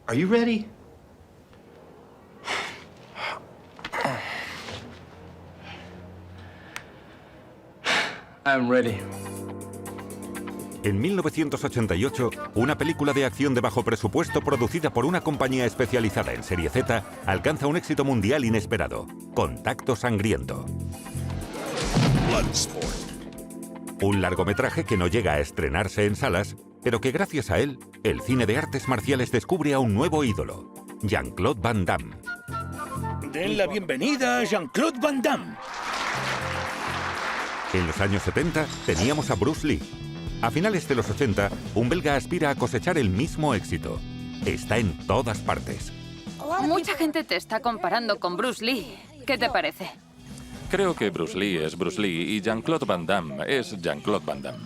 Are you ready? I'm ready. En 1988, una película de acción de bajo presupuesto producida por una compañía especializada en serie Z alcanza un éxito mundial inesperado: Contacto Sangriento. Un largometraje que no llega a estrenarse en salas, pero que gracias a él, el cine de artes marciales descubre a un nuevo ídolo: Jean-Claude Van Damme. Den la bienvenida a Jean-Claude Van Damme. En los años 70 teníamos a Bruce Lee. A finales de los 80, un belga aspira a cosechar el mismo éxito. Está en todas partes. Mucha gente te está comparando con Bruce Lee. ¿Qué te parece? Creo que Bruce Lee es Bruce Lee y Jean-Claude Van Damme es Jean-Claude Van Damme.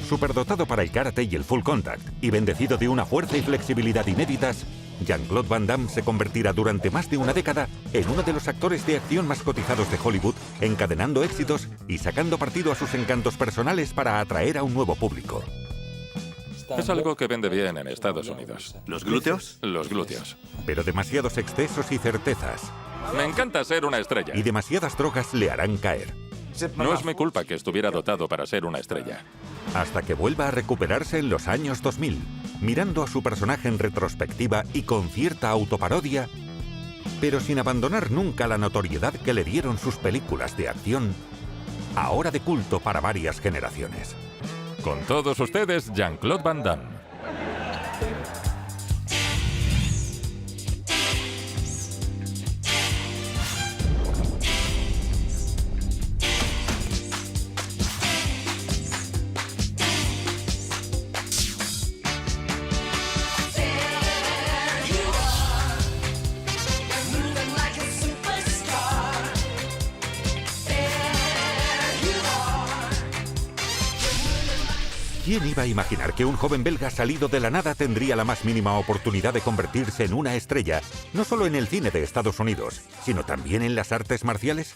Superdotado para el karate y el full contact y bendecido de una fuerza y flexibilidad inéditas, Jean-Claude Van Damme se convertirá durante más de una década en uno de los actores de acción más cotizados de Hollywood, encadenando éxitos y sacando partido a sus encantos personales para atraer a un nuevo público. Es algo que vende bien en Estados Unidos. ¿Los glúteos? Los glúteos. Pero demasiados excesos y certezas Me encanta ser una estrella. y demasiadas drogas le harán caer, No es mi culpa que estuviera dotado para ser una estrella. hasta que vuelva a recuperarse en los años 2000, mirando a su personaje en retrospectiva y con cierta autoparodia, pero sin abandonar nunca la notoriedad que le dieron sus películas de acción, ahora de culto para varias generaciones. Con todos ustedes, Jean-Claude Van Damme. ¿Quién iba a imaginar que un joven belga salido de la nada tendría la más mínima oportunidad de convertirse en una estrella, no solo en el cine de Estados Unidos, sino también en las artes marciales?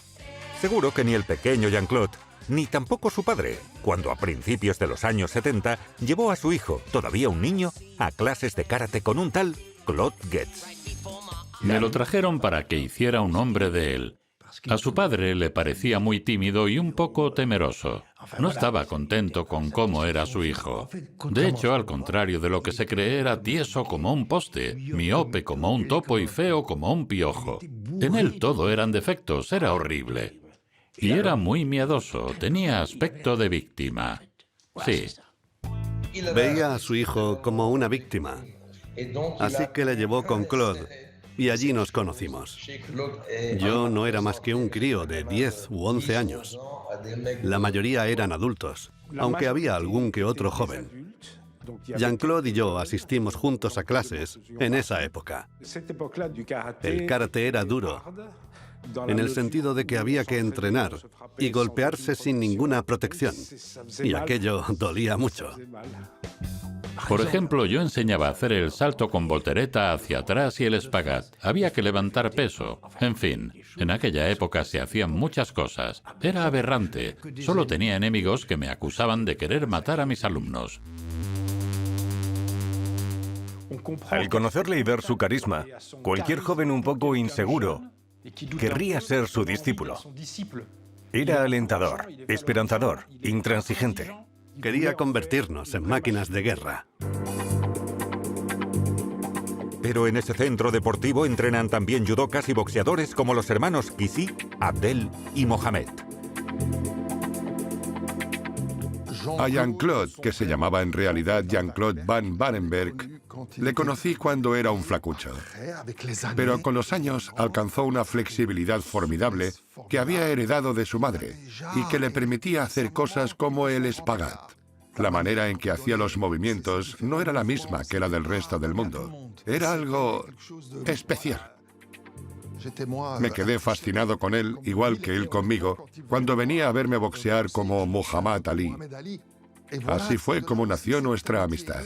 Seguro que ni el pequeño Jean-Claude, ni tampoco su padre, cuando a principios de los años 70 llevó a su hijo, todavía un niño, a clases de karate con un tal Claude Getz. Me lo trajeron para que hiciera un hombre de él. A su padre le parecía muy tímido y un poco temeroso. No estaba contento con cómo era su hijo. De hecho, al contrario de lo que se cree, era tieso como un poste, miope como un topo y feo como un piojo. En él todo eran defectos, era horrible. Y era muy miedoso, tenía aspecto de víctima. Sí. Veía a su hijo como una víctima. Así que le llevó con Claude. Y allí nos conocimos. Yo no era más que un crío de 10 u 11 años. La mayoría eran adultos, aunque había algún que otro joven. Jean-Claude y yo asistimos juntos a clases en esa época. El karate era duro, en el sentido de que había que entrenar y golpearse sin ninguna protección. Y aquello dolía mucho. Por ejemplo, yo enseñaba a hacer el salto con voltereta hacia atrás y el espagat. Había que levantar peso. En fin, en aquella época se hacían muchas cosas. Era aberrante. Solo tenía enemigos que me acusaban de querer matar a mis alumnos. Al conocerle y ver su carisma, cualquier joven un poco inseguro querría ser su discípulo. Era alentador, esperanzador, intransigente. Quería convertirnos en máquinas de guerra. Pero en ese centro deportivo entrenan también judocas y boxeadores como los hermanos Kisi, Abdel y Mohamed. A Jean-Claude, que se llamaba en realidad Jean-Claude Van Barenberg, le conocí cuando era un flacucho. Pero con los años alcanzó una flexibilidad formidable que había heredado de su madre y que le permitía hacer cosas como el espagat. La manera en que hacía los movimientos no era la misma que la del resto del mundo. Era algo especial. Me quedé fascinado con él, igual que él conmigo, cuando venía a verme boxear como Muhammad Ali. Así fue como nació nuestra amistad.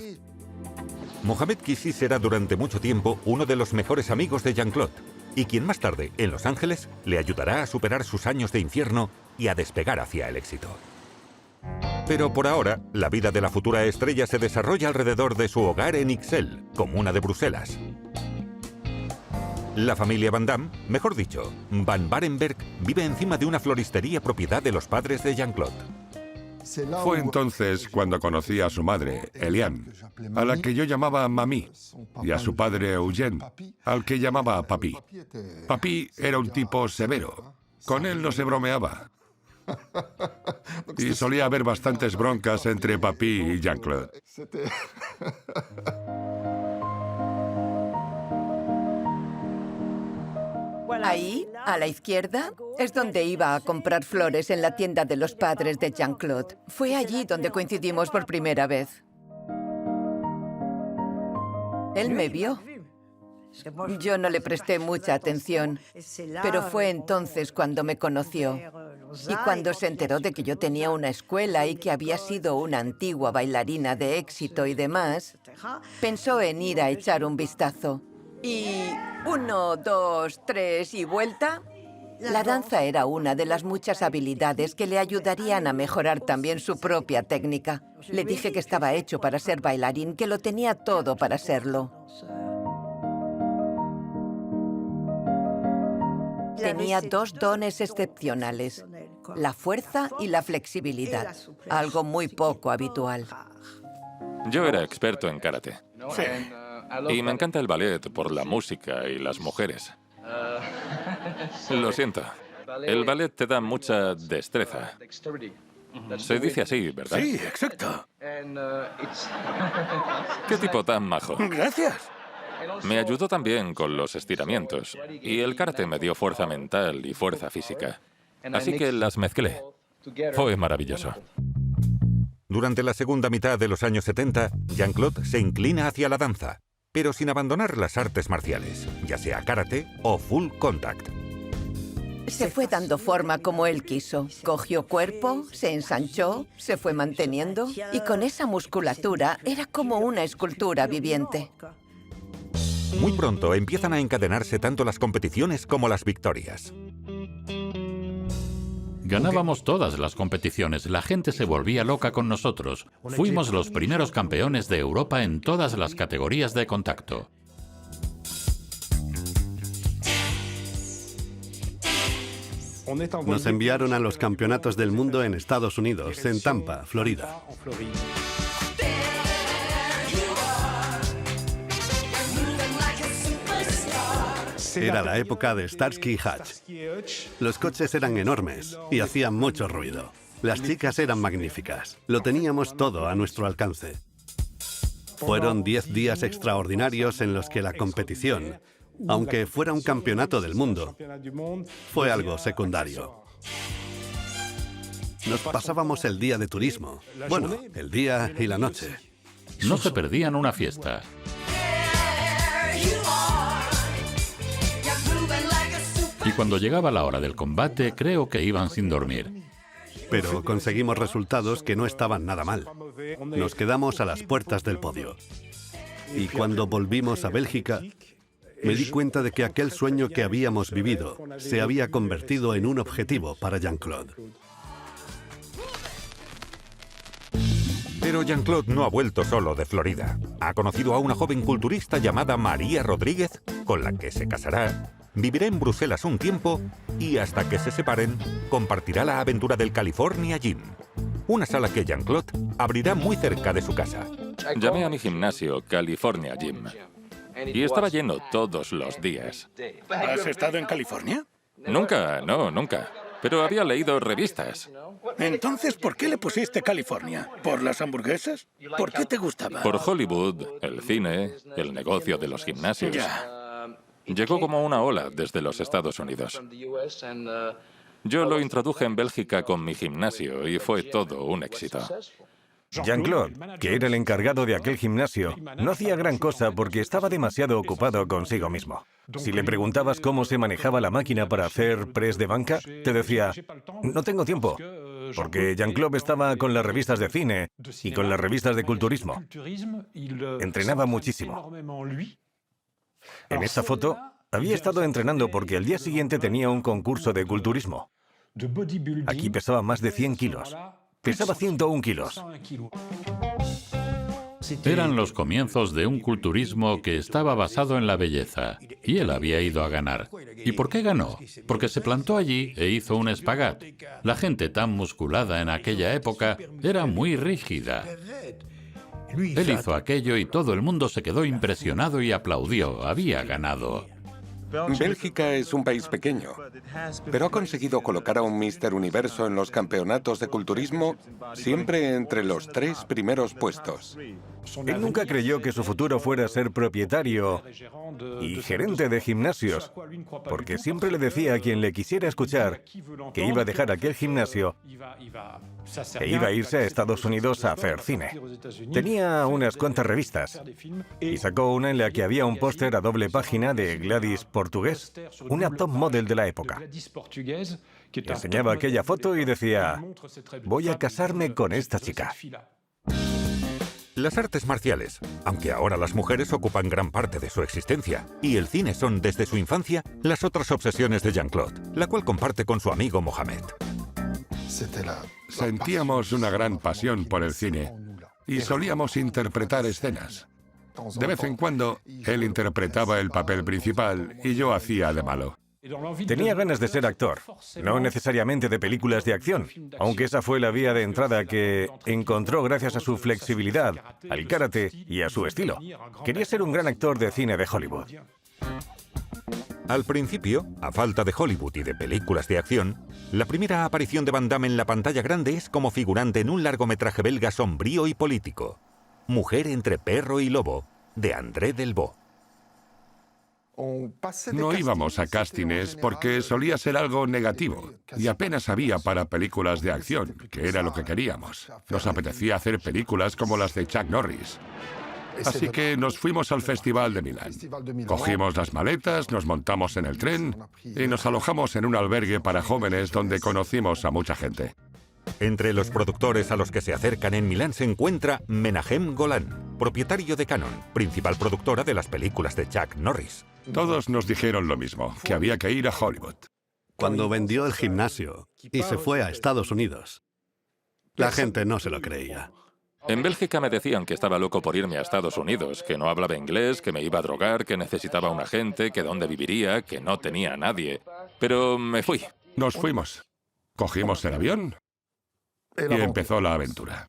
Mohamed Kisi será durante mucho tiempo uno de los mejores amigos de Jean-Claude, y quien más tarde, en Los Ángeles, le ayudará a superar sus años de infierno y a despegar hacia el éxito. Pero por ahora, la vida de la futura estrella se desarrolla alrededor de su hogar en Ixelles, comuna de Bruselas. La familia Van Damme, mejor dicho, Van Barenberg, vive encima de una floristería propiedad de los padres de Jean-Claude. Fue entonces cuando conocí a su madre, Eliane, a la que yo llamaba Mamí, y a su padre Eugène, al que llamaba Papí. Papí era un tipo severo. Con él no se bromeaba. Y solía haber bastantes broncas entre Papí y Jean-Claude. Ahí, a la izquierda, es donde iba a comprar flores en la tienda de los padres de Jean-Claude. Fue allí donde coincidimos por primera vez. Él me vio. Yo no le presté mucha atención, pero fue entonces cuando me conoció. Y cuando se enteró de que yo tenía una escuela y que había sido una antigua bailarina de éxito y demás, pensó en ir a echar un vistazo. Y 1, 2, 3 y vuelta. La danza era una de las muchas habilidades que le ayudarían a mejorar también su propia técnica. Le dije que estaba hecho para ser bailarín, que lo tenía todo para serlo. Tenía 2 dones excepcionales, la fuerza y la flexibilidad, algo muy poco habitual. Yo era experto en karate. Y me encanta el ballet por la música y las mujeres. Lo siento. El ballet te da mucha destreza. Se dice así, ¿verdad? Sí, exacto. ¿Qué tipo tan majo? Gracias. Me ayudó también con los estiramientos. Y el karate me dio fuerza mental y fuerza física. Así que las mezclé. Fue maravilloso. Durante la segunda mitad de los años 70, Jean-Claude se inclina hacia la danza, pero sin abandonar las artes marciales, ya sea karate o full contact. Se fue dando forma como él quiso. Cogió cuerpo, se ensanchó, se fue manteniendo y con esa musculatura era como una escultura viviente. Muy pronto empiezan a encadenarse tanto las competiciones como las victorias. Ganábamos todas las competiciones, la gente se volvía loca con nosotros. Fuimos los primeros campeones de Europa en todas las categorías de contacto. Nos enviaron a los campeonatos del mundo en Estados Unidos, en Tampa, Florida. Era la época de Starsky y Hutch. Los coches eran enormes y hacían mucho ruido. Las chicas eran magníficas. Lo teníamos todo a nuestro alcance. Fueron 10 días extraordinarios en los que la competición, aunque fuera un campeonato del mundo, fue algo secundario. Nos pasábamos el día de turismo. Bueno, el día y la noche. No se perdían una fiesta. Y cuando llegaba la hora del combate, creo que iban sin dormir. Pero conseguimos resultados que no estaban nada mal. Nos quedamos a las puertas del podio. Y cuando volvimos a Bélgica, me di cuenta de que aquel sueño que habíamos vivido se había convertido en un objetivo para Jean-Claude. Pero Jean-Claude no ha vuelto solo de Florida. Ha conocido a una joven culturista llamada María Rodríguez, con la que se casará, vivirá en Bruselas un tiempo y hasta que se separen, compartirá la aventura del California Gym, una sala que Jean-Claude abrirá muy cerca de su casa. Llamé a mi gimnasio California Gym y estaba lleno todos los días. ¿Has estado en California? Nunca, no, nunca. Pero había leído revistas. Entonces, ¿por qué le pusiste California? ¿Por las hamburguesas? ¿Por qué te gustaba? Por Hollywood, el cine, el negocio de los gimnasios. Ya. Llegó como una ola desde los Estados Unidos. Yo lo introduje en Bélgica con mi gimnasio y fue todo un éxito. Jean-Claude, que era el encargado de aquel gimnasio, no hacía gran cosa porque estaba demasiado ocupado consigo mismo. Si le preguntabas cómo se manejaba la máquina para hacer press de banca, te decía, no tengo tiempo, porque Jean-Claude estaba con las revistas de cine y con las revistas de culturismo. Entrenaba muchísimo. En esta foto, había estado entrenando porque al día siguiente tenía un concurso de culturismo. Aquí pesaba más de 100 kilos. Pesaba 101 kilos. Eran los comienzos de un culturismo que estaba basado en la belleza, y él había ido a ganar. ¿Y por qué ganó? Porque se plantó allí e hizo un espagat. La gente tan musculada en aquella época era muy rígida. Él hizo aquello y todo el mundo se quedó impresionado y aplaudió. Había ganado. Bélgica es un país pequeño, pero ha conseguido colocar a un Mister Universo en los campeonatos de culturismo siempre entre los 3 primeros puestos. Él nunca creyó que su futuro fuera ser propietario y gerente de gimnasios, porque siempre le decía a quien le quisiera escuchar que iba a dejar aquel gimnasio e iba a irse a Estados Unidos a hacer cine. Tenía unas cuantas revistas y sacó una en la que había un póster a doble página de Gladys Portugués, una top model de la época. Enseñaba aquella foto y decía: voy a casarme con esta chica. Las artes marciales, aunque ahora las mujeres ocupan gran parte de su existencia, y el cine son desde su infancia las otras obsesiones de Jean-Claude, la cual comparte con su amigo Mohamed. Sentíamos una gran pasión por el cine y solíamos interpretar escenas. De vez en cuando, él interpretaba el papel principal y yo hacía de malo. Tenía ganas de ser actor, no necesariamente de películas de acción, aunque esa fue la vía de entrada que encontró gracias a su flexibilidad, al karate y a su estilo. Quería ser un gran actor de cine de Hollywood. Al principio, a falta de Hollywood y de películas de acción, la primera aparición de Van Damme en la pantalla grande es como figurante en un largometraje belga sombrío y político, Mujer entre perro y lobo, de André Delvaux. No íbamos a castings porque solía ser algo negativo y apenas había para películas de acción, que era lo que queríamos. Nos apetecía hacer películas como las de Chuck Norris. Así que nos fuimos al Festival de Milán. Cogimos las maletas, nos montamos en el tren y nos alojamos en un albergue para jóvenes donde conocimos a mucha gente. Entre los productores a los que se acercan en Milán se encuentra Menahem Golan, propietario de Canon, principal productora de las películas de Chuck Norris. Todos nos dijeron lo mismo, que había que ir a Hollywood. Cuando vendió el gimnasio y se fue a Estados Unidos, la gente no se lo creía. En Bélgica me decían que estaba loco por irme a Estados Unidos, que no hablaba inglés, que me iba a drogar, que necesitaba un agente, que dónde viviría, que no tenía a nadie. Pero me fui. Nos fuimos. Cogimos el avión y empezó la aventura.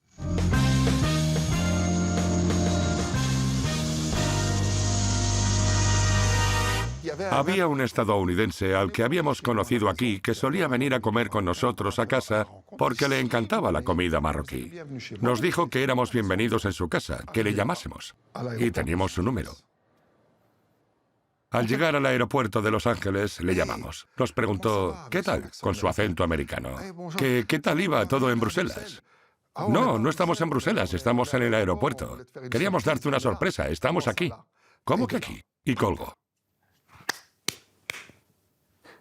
Había un estadounidense al que habíamos conocido aquí que solía venir a comer con nosotros a casa porque le encantaba la comida marroquí. Nos dijo que éramos bienvenidos en su casa, que le llamásemos. Y teníamos su número. Al llegar al aeropuerto de Los Ángeles, le llamamos. Nos preguntó, ¿qué tal? Con su acento americano. ¿Qué tal iba todo en Bruselas? No, no estamos en Bruselas, estamos en el aeropuerto. Queríamos darte una sorpresa, estamos aquí. ¿Cómo que aquí? Y colgó.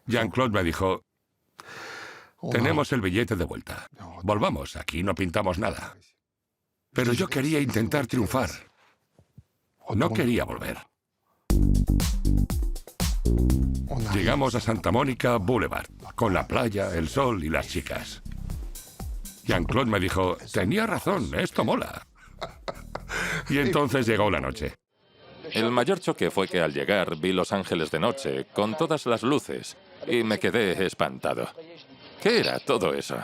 Jean-Claude me dijo, tenemos el billete de vuelta. Volvamos, aquí no pintamos nada. Pero yo quería intentar triunfar. No quería volver. Llegamos a Santa Mónica Boulevard, con la playa, el sol y las chicas. Jean-Claude me dijo, tenía razón, esto mola. Y entonces llegó la noche. El mayor choque fue que al llegar vi Los Ángeles de noche, con todas las luces, y me quedé espantado. ¿Qué era todo eso?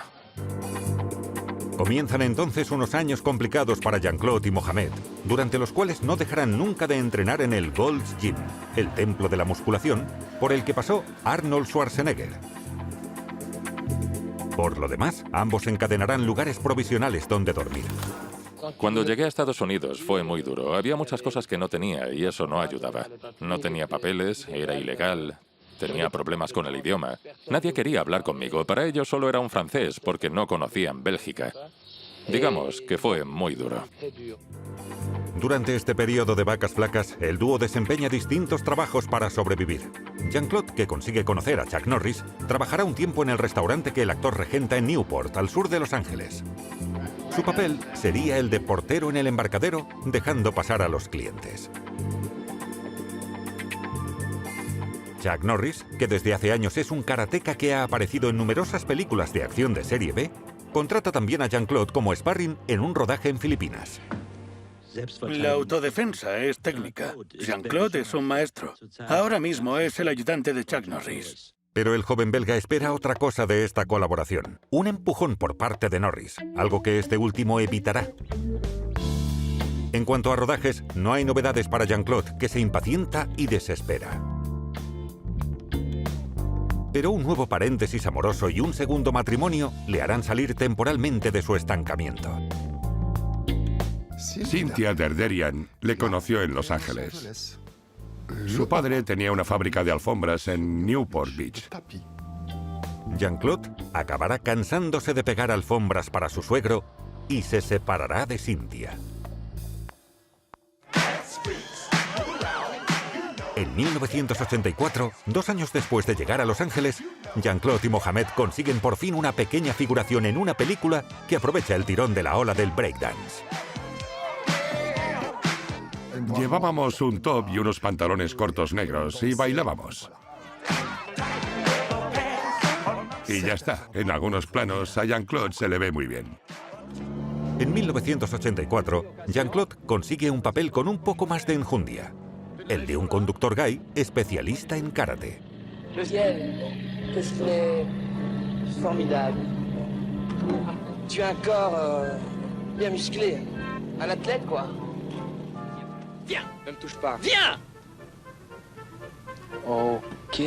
Comienzan entonces unos años complicados para Jean-Claude y Mohamed, durante los cuales no dejarán nunca de entrenar en el Gold's Gym, el templo de la musculación, por el que pasó Arnold Schwarzenegger. Por lo demás, ambos encadenarán lugares provisionales donde dormir. Cuando llegué a Estados Unidos fue muy duro. Había muchas cosas que no tenía y eso no ayudaba. No tenía papeles, era ilegal, tenía problemas con el idioma. Nadie quería hablar conmigo. Para ellos solo era un francés porque no conocían Bélgica. Digamos que fue muy duro. Durante este periodo de vacas flacas, el dúo desempeña distintos trabajos para sobrevivir. Jean-Claude, que consigue conocer a Chuck Norris, trabajará un tiempo en el restaurante que el actor regenta en Newport, al sur de Los Ángeles. Su papel sería el de portero en el embarcadero, dejando pasar a los clientes. Chuck Norris, que desde hace años es un karateca que ha aparecido en numerosas películas de acción de serie B, Contrata también a Jean-Claude como sparring en un rodaje en Filipinas. La autodefensa es técnica. Jean-Claude es un maestro. Ahora mismo es el ayudante de Chuck Norris. Pero el joven belga espera otra cosa de esta colaboración. Un empujón por parte de Norris, algo que este último evitará. En cuanto a rodajes, no hay novedades para Jean-Claude, que se impacienta y desespera. Pero un nuevo paréntesis amoroso y un segundo matrimonio le harán salir temporalmente de su estancamiento. Cynthia Derderian le conoció en Los Ángeles. Su padre tenía una fábrica de alfombras en Newport Beach. Jean-Claude acabará cansándose de pegar alfombras para su suegro y se separará de Cynthia. En 1984, 2 años después de llegar a Los Ángeles, Jean-Claude y Mohamed consiguen por fin una pequeña figuración en una película que aprovecha el tirón de la ola del breakdance. Llevábamos un top y unos pantalones cortos negros y bailábamos. Y ya está. En algunos planos a Jean-Claude se le ve muy bien. En 1984, Jean-Claude consigue un papel con un poco más de enjundia. El de un conductor gay especialista en karate. Formidable. Tu as un corps bien musclé. Un athlète, quoi. Viens, ne me touche pas. Viens! Ok.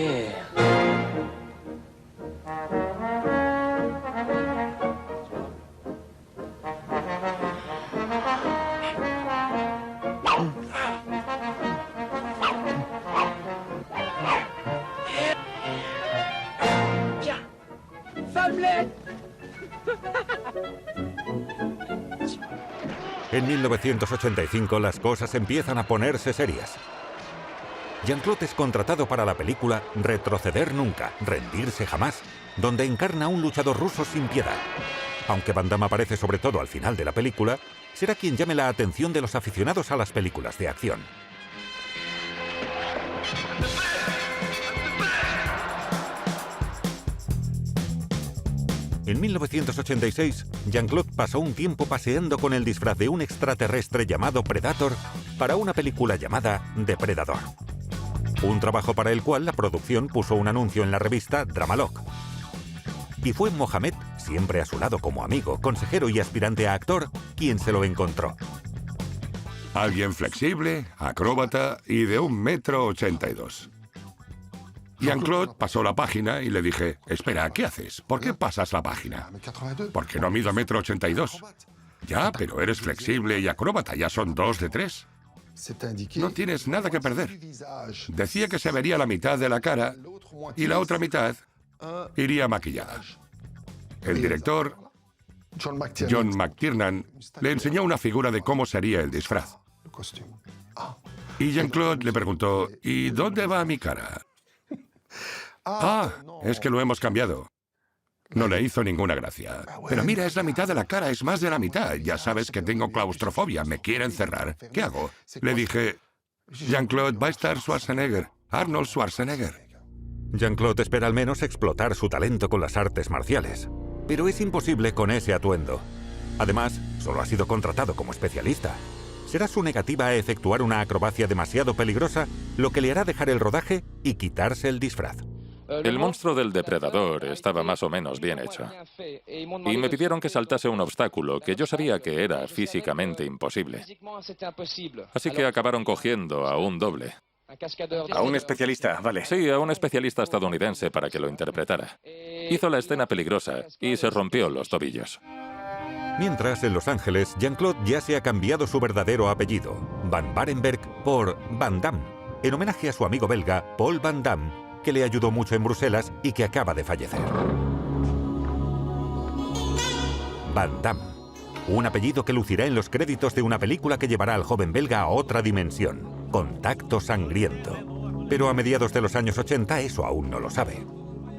Viens! Femmelette! En 1985 las cosas empiezan a ponerse serias. Jean-Claude es contratado para la película Retroceder nunca, rendirse jamás, donde encarna a un luchador ruso sin piedad. Aunque Van Damme aparece sobre todo al final de la película, será quien llame la atención de los aficionados a las películas de acción. En 1986, Jean-Claude pasó un tiempo paseando con el disfraz de un extraterrestre llamado Predator para una película llamada Depredador. Un trabajo para el cual la producción puso un anuncio en la revista Dramalogue. Y fue Mohamed, siempre a su lado como amigo, consejero y aspirante a actor, quien se lo encontró. Alguien flexible, acróbata y de 1,82 m. Jean-Claude pasó la página y le dije, espera, ¿qué haces? ¿Por qué pasas la página? Porque no mido 1,82 m. Ya, pero eres flexible y acróbata, ya son 2 de 3. No tienes nada que perder. Decía que se vería la mitad de la cara y la otra mitad iría maquillada. El director, John McTiernan, le enseñó una figura de cómo sería el disfraz. Y Jean-Claude le preguntó, ¿y dónde va mi cara? Ah, es que lo hemos cambiado. No le hizo ninguna gracia. Pero mira, es la mitad de la cara, es más de la mitad. Ya sabes que tengo claustrofobia, me quieren cerrar. ¿Qué hago? Le dije, Jean-Claude, va a estar Schwarzenegger, Arnold Schwarzenegger. Jean-Claude espera al menos explotar su talento con las artes marciales. Pero es imposible con ese atuendo. Además, solo ha sido contratado como especialista. Será su negativa a efectuar una acrobacia demasiado peligrosa lo que le hará dejar el rodaje y quitarse el disfraz. El monstruo del depredador estaba más o menos bien hecho. Y me pidieron que saltase un obstáculo que yo sabía que era físicamente imposible. Así que acabaron cogiendo a un doble. A un especialista, vale. Sí, a un especialista estadounidense para que lo interpretara. Hizo la escena peligrosa y se rompió los tobillos. Mientras, en Los Ángeles, Jean-Claude ya se ha cambiado su verdadero apellido, Van Barenberg, por Van Damme, en homenaje a su amigo belga, Paul Van Damme, que le ayudó mucho en Bruselas y que acaba de fallecer. Van Damme, un apellido que lucirá en los créditos de una película que llevará al joven belga a otra dimensión, Contacto Sangriento. Pero a mediados de los años 80 eso aún no lo sabe.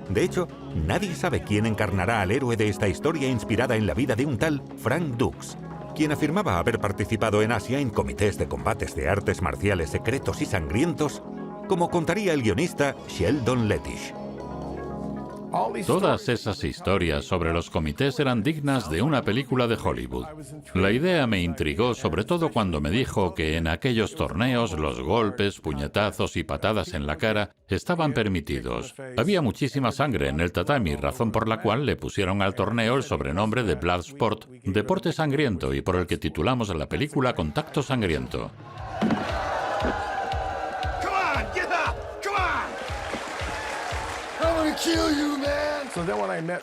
De hecho, nadie sabe quién encarnará al héroe de esta historia inspirada en la vida de un tal Frank Dux, quien afirmaba haber participado en Asia en comités de combates de artes marciales secretos y sangrientos, como contaría el guionista Sheldon Lettich. Todas esas historias sobre los comités eran dignas de una película de Hollywood. La idea me intrigó sobre todo cuando me dijo que en aquellos torneos los golpes, puñetazos y patadas en la cara estaban permitidos. Había muchísima sangre en el tatami, razón por la cual le pusieron al torneo el sobrenombre de Bloodsport, deporte sangriento, y por el que titulamos la película Contacto Sangriento.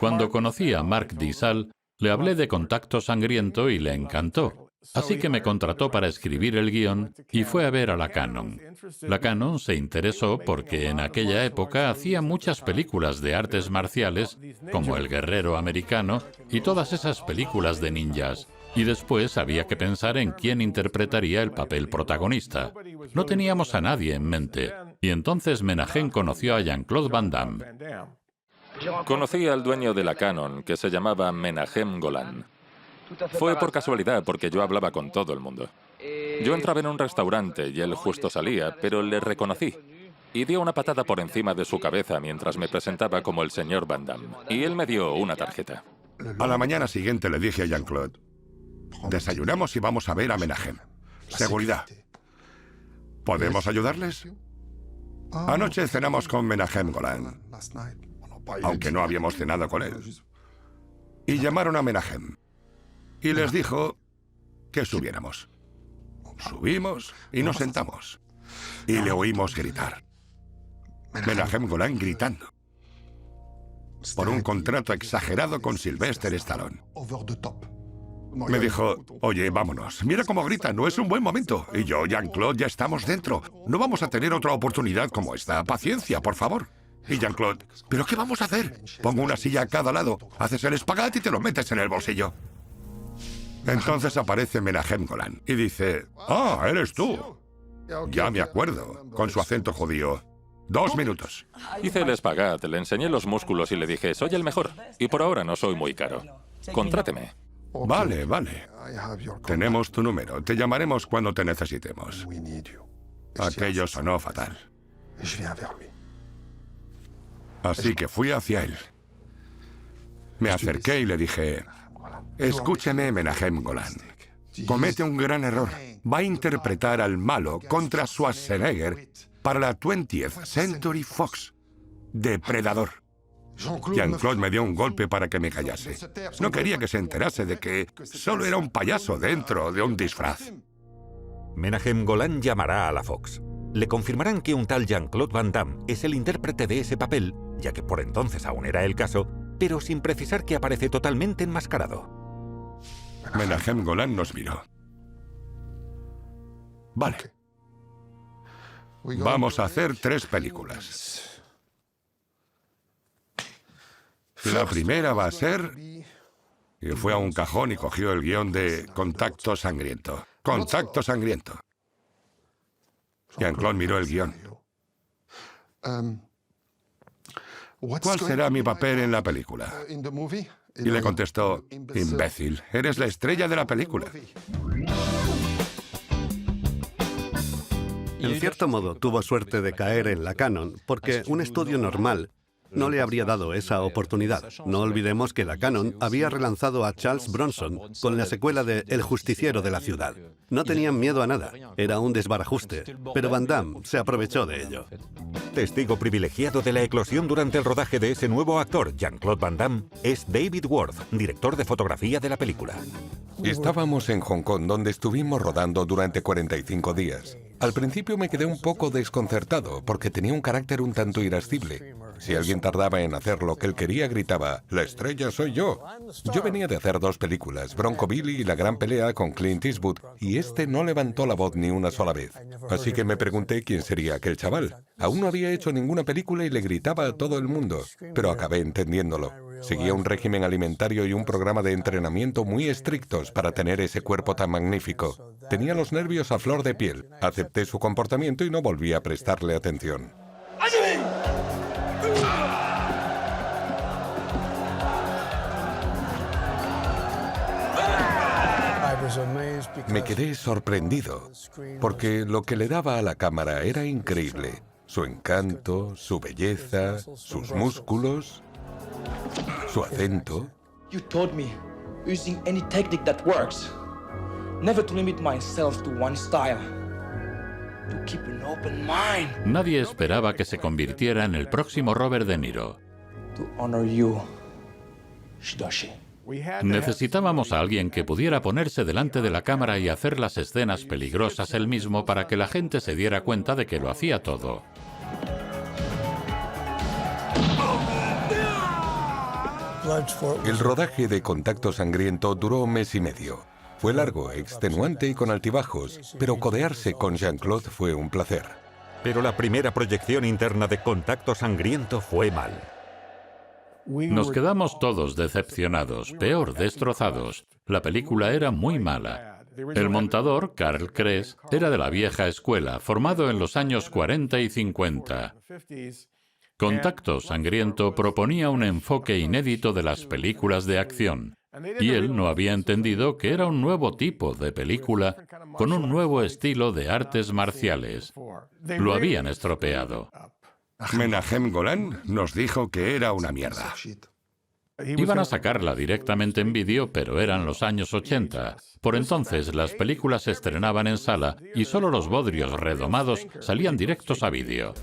Cuando conocí a Marc Dissal, le hablé de Contacto Sangriento y le encantó. Así que me contrató para escribir el guión y fue a ver a la Cannon. La Cannon se interesó porque en aquella época hacía muchas películas de artes marciales, como El Guerrero Americano y todas esas películas de ninjas. Y después había que pensar en quién interpretaría el papel protagonista. No teníamos a nadie en mente. Y entonces Menahem conoció a Jean-Claude Van Damme. Conocí al dueño de la Cannon, que se llamaba Menahem Golan. Fue por casualidad, porque yo hablaba con todo el mundo. Yo entraba en un restaurante y él justo salía, pero le reconocí. Y dio una patada por encima de su cabeza mientras me presentaba como el señor Van Damme. Y él me dio una tarjeta. A la mañana siguiente le dije a Jean-Claude: desayunamos y vamos a ver a Menahem. Seguridad. ¿Podemos ayudarles? Anoche cenamos con Menahem Golan, aunque no habíamos cenado con él. Y llamaron a Menahem y les dijo que subiéramos. Subimos y nos sentamos. Y le oímos gritar. Menahem Golan gritando. Por un contrato exagerado con Sylvester Stallone. Me dijo: oye, vámonos. Mira cómo grita, no es un buen momento. Y yo: Jean-Claude, ya estamos dentro. No vamos a tener otra oportunidad como esta. Paciencia, por favor. Y Jean-Claude: ¿pero qué vamos a hacer? Pongo una silla a cada lado, haces el espagueti y te lo metes en el bolsillo. Entonces aparece Menahem Golan y dice: ah, eres tú. Ya me acuerdo, con su acento judío. 2 minutos. Hice el espagat, le enseñé los músculos y le dije: soy el mejor. Y por ahora no soy muy caro. Contráteme. Vale, vale. Tenemos tu número. Te llamaremos cuando te necesitemos. Aquello sonó fatal. Así que fui hacia él. Me acerqué y le dije: escúcheme, Menahem Golan. Comete un gran error. Va a interpretar al malo contra Schwarzenegger para la 20th Century Fox. Depredador. Jean-Claude me dio un golpe para que me callase. No quería que se enterase de que solo era un payaso dentro de un disfraz. Menahem Golan llamará a la Fox. Le confirmarán que un tal Jean-Claude Van Damme es el intérprete de ese papel, ya que por entonces aún era el caso, pero sin precisar que aparece totalmente enmascarado. Menahem Golan nos miró. Vale. Vamos a hacer 3 películas. La primera va a ser... Y fue a un cajón y cogió el guión de Contacto Sangriento. Contacto Sangriento. Jean-Claude miró el guión. ¿Cuál será mi papel en la película? Y le contestó: imbécil, eres la estrella de la película. En cierto modo, tuvo suerte de caer en la Cannon, porque un estudio normal no le habría dado esa oportunidad. No olvidemos que la Cannon había relanzado a Charles Bronson con la secuela de El Justiciero de la Ciudad. No tenían miedo a nada, era un desbarajuste, pero Van Damme se aprovechó de ello. Testigo privilegiado de la eclosión durante el rodaje de ese nuevo actor, Jean-Claude Van Damme, es David Worth, director de fotografía de la película. Estábamos en Hong Kong, donde estuvimos rodando durante 45 días. Al principio me quedé un poco desconcertado, porque tenía un carácter un tanto irascible. Si alguien tardaba en hacer lo que él quería, gritaba: «¡La estrella soy yo!». Yo venía de hacer 2 películas, Bronco Billy y La Gran Pelea con Clint Eastwood, y este no levantó la voz ni una sola vez. Así que me pregunté quién sería aquel chaval. Aún no había hecho ninguna película y le gritaba a todo el mundo, pero acabé entendiéndolo. Seguía un régimen alimentario y un programa de entrenamiento muy estrictos para tener ese cuerpo tan magnífico. Tenía los nervios a flor de piel. Acepté su comportamiento y no volví a prestarle atención. Me quedé sorprendido, porque lo que le daba a la cámara era increíble. Su encanto, su belleza, sus músculos. su acento. You taught me using any technique that works. Never to limit myself to one style. To keep an open mind. Nadie esperaba que se convirtiera en el próximo Robert De Niro. To honor you, Shidoshi. Necesitábamos a alguien que pudiera ponerse delante de la cámara y hacer las escenas peligrosas él mismo para que la gente se diera cuenta de que lo hacía todo. El rodaje de Contacto Sangriento duró un mes y medio. Fue largo, extenuante y con altibajos, pero codearse con Jean-Claude fue un placer. Pero la primera proyección interna de Contacto Sangriento fue mal. Nos quedamos todos decepcionados, peor, destrozados. La película era muy mala. El montador, Karl Kress, era de la vieja escuela, formado en los años 40 y 50. Contacto Sangriento proponía un enfoque inédito de las películas de acción, y él no había entendido que era un nuevo tipo de película con un nuevo estilo de artes marciales. Lo habían estropeado. Menahem Golan nos dijo que era una mierda. Iban a sacarla directamente en vídeo, pero eran los años 80. Por entonces, las películas se estrenaban en sala y solo los bodrios redomados salían directos a vídeo.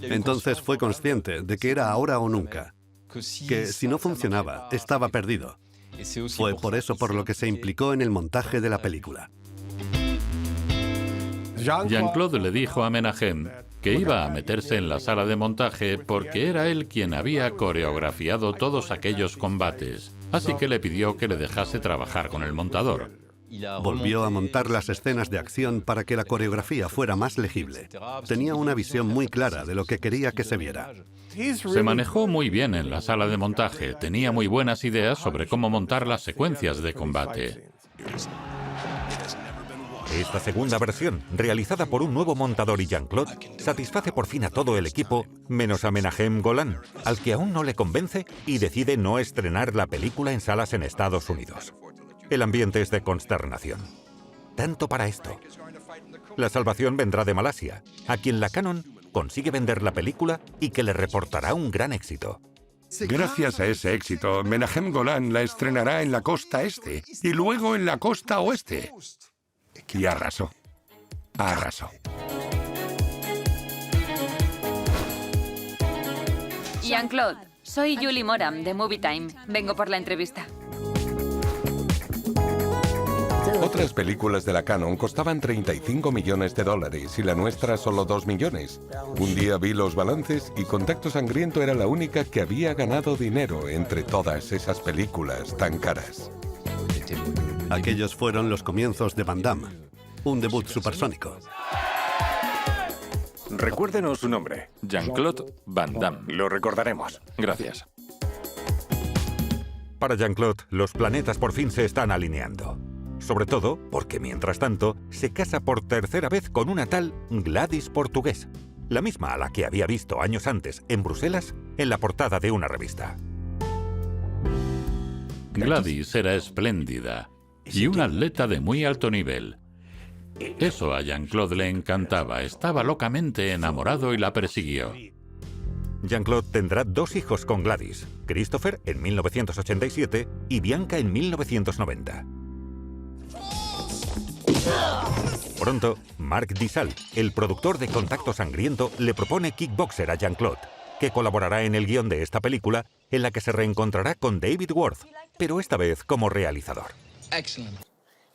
Entonces fue consciente de que era ahora o nunca, que si no funcionaba, estaba perdido. Fue por eso por lo que se implicó en el montaje de la película. Jean-Claude le dijo a Menahem que iba a meterse en la sala de montaje porque era él quien había coreografiado todos aquellos combates, así que le pidió que le dejase trabajar con el montador. Volvió a montar las escenas de acción para que la coreografía fuera más legible. Tenía una visión muy clara de lo que quería que se viera. Se manejó muy bien en la sala de montaje, tenía muy buenas ideas sobre cómo montar las secuencias de combate. Esta segunda versión, realizada por un nuevo montador y Jean-Claude, satisface por fin a todo el equipo, menos a Menahem Golan, al que aún no le convence y decide no estrenar la película en salas en Estados Unidos. El ambiente es de consternación. Tanto para esto. La salvación vendrá de Malasia, a quien la Canon consigue vender la película y que le reportará un gran éxito. Gracias a ese éxito, Menahem Golan la estrenará en la costa este y luego en la costa oeste. Y arrasó. Arrasó. Jean-Claude, soy Julie Moram de Movie Time. Vengo por la entrevista. Otras películas de la Canon costaban $35 millones y la nuestra solo 2 millones. Un día vi los balances y Contacto Sangriento era la única que había ganado dinero entre todas esas películas tan caras. Aquellos fueron los comienzos de Van Damme, un debut supersónico. Recuérdenos su nombre. Jean-Claude Van Damme. Lo recordaremos. Gracias. Para Jean-Claude, los planetas por fin se están alineando. Sobre todo porque, mientras tanto, se casa por tercera vez con una tal Gladys Portugués, la misma a la que había visto años antes en Bruselas en la portada de una revista. Gladys era espléndida y un atleta de muy alto nivel. Eso a Jean-Claude le encantaba, estaba locamente enamorado y la persiguió. Jean-Claude tendrá 2 hijos con Gladys, Christopher en 1987 y Bianca en 1990. Pronto, Marc Dissal, el productor de Contacto Sangriento, le propone Kickboxer a Jean-Claude, que colaborará en el guión de esta película, en la que se reencontrará con David Worth, pero esta vez como realizador.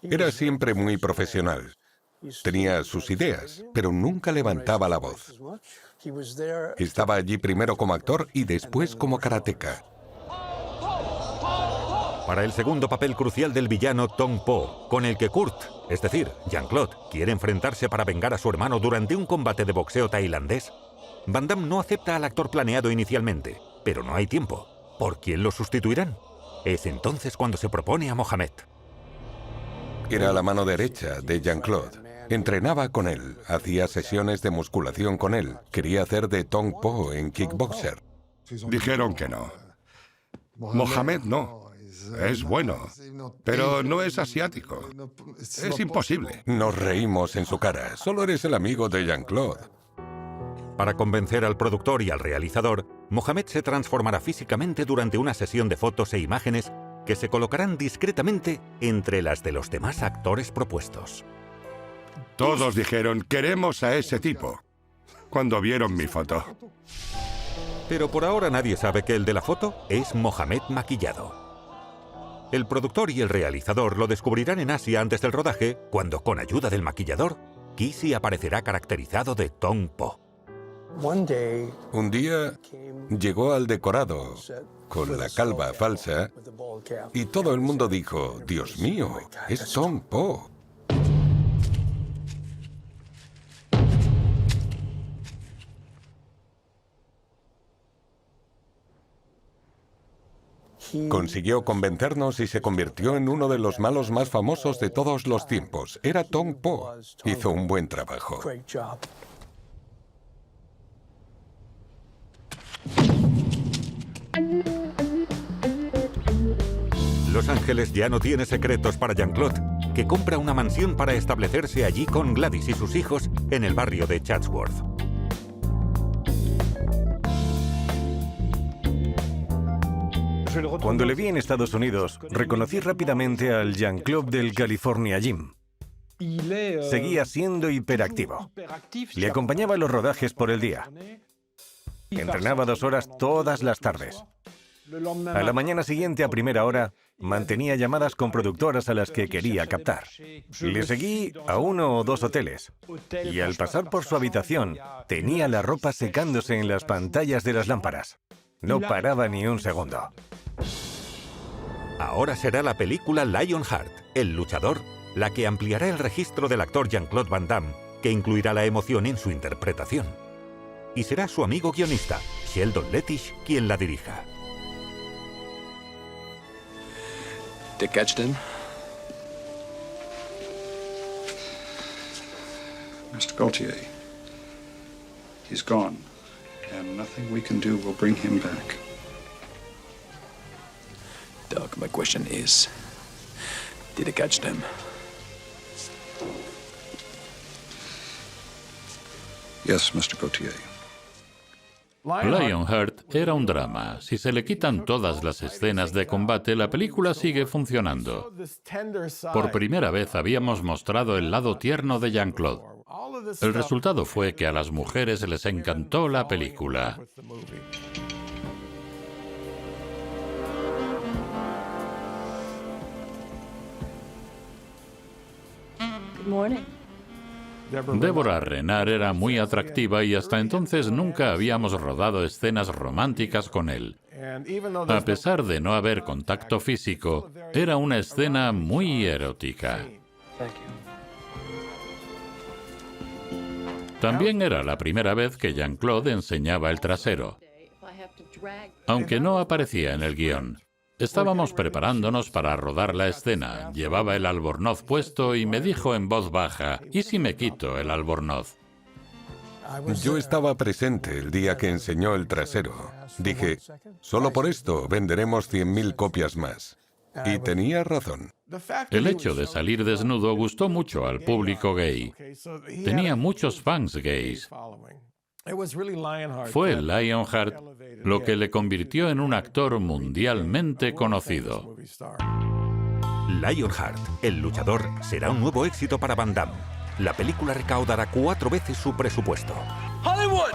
Era siempre muy profesional. Tenía sus ideas, pero nunca levantaba la voz. Estaba allí primero como actor y después como karateca. Para el segundo papel crucial del villano Tong Po, con el que Kurt, es decir, Jean-Claude, quiere enfrentarse para vengar a su hermano durante un combate de boxeo tailandés, Van Damme no acepta al actor planeado inicialmente, pero no hay tiempo. ¿Por quién lo sustituirán? Es entonces cuando se propone a Mohamed. Era la mano derecha de Jean-Claude. Entrenaba con él, hacía sesiones de musculación con él. Quería hacer de Tong Po en Kickboxer. Dijeron que no. Mohamed no. Es bueno, pero no es asiático. Es imposible. Nos reímos en su cara. Solo eres el amigo de Jean-Claude. Para convencer al productor y al realizador, Mohamed se transformará físicamente durante una sesión de fotos e imágenes que se colocarán discretamente entre las de los demás actores propuestos. Todos dijeron, queremos a ese tipo, cuando vieron mi foto. Pero por ahora nadie sabe que el de la foto es Mohamed maquillado. El productor y el realizador lo descubrirán en Asia antes del rodaje, cuando, con ayuda del maquillador, Kisi aparecerá caracterizado de Tong Po. Un día llegó al decorado con la calva falsa y todo el mundo dijo, Dios mío, es Tong Po. Consiguió convencernos y se convirtió en uno de los malos más famosos de todos los tiempos. Era Tong Po. Hizo un buen trabajo. Los Ángeles ya no tiene secretos para Jean-Claude, que compra una mansión para establecerse allí con Gladys y sus hijos en el barrio de Chatsworth. Cuando le vi en Estados Unidos, reconocí rápidamente al Jean-Claude del California Gym. Seguía siendo hiperactivo. Le acompañaba a los rodajes por el día. Entrenaba 2 horas todas las tardes. A la mañana siguiente, a primera hora, mantenía llamadas con productoras a las que quería captar. Le seguí a 1 o 2 hoteles. Y al pasar por su habitación, tenía la ropa secándose en las pantallas de las lámparas. No paraba ni un segundo. Ahora será la película Lionheart, el luchador, la que ampliará el registro del actor Jean-Claude Van Damme, que incluirá la emoción en su interpretación. Y será su amigo guionista, Sheldon Lettich, quien la dirija. They catched him. Mr. Gaultier, he's gone, and nothing we can do will bring him back. Doug, my question is, did they catch them? Yes, Mr. Gaultier. Lionheart era un drama. Si se le quitan todas las escenas de combate, la película sigue funcionando. Por primera vez habíamos mostrado el lado tierno de Jean-Claude. El resultado fue que a las mujeres les encantó la película. Deborah Renard era muy atractiva y hasta entonces nunca habíamos rodado escenas románticas con él. A pesar de no haber contacto físico, era una escena muy erótica. También era la primera vez que Jean-Claude enseñaba el trasero, aunque no aparecía en el guión. Estábamos preparándonos para rodar la escena. Llevaba el albornoz puesto y me dijo en voz baja, ¿y si me quito el albornoz? Yo estaba presente el día que enseñó el trasero. Dije, solo por esto venderemos 100.000 copias más. Y tenía razón. El hecho de salir desnudo gustó mucho al público gay. Tenía muchos fans gays. Fue Lionheart lo que le convirtió en un actor mundialmente conocido. Lionheart, el luchador, será un nuevo éxito para Van Damme. La película recaudará 4 veces su presupuesto. ¡Hollywood!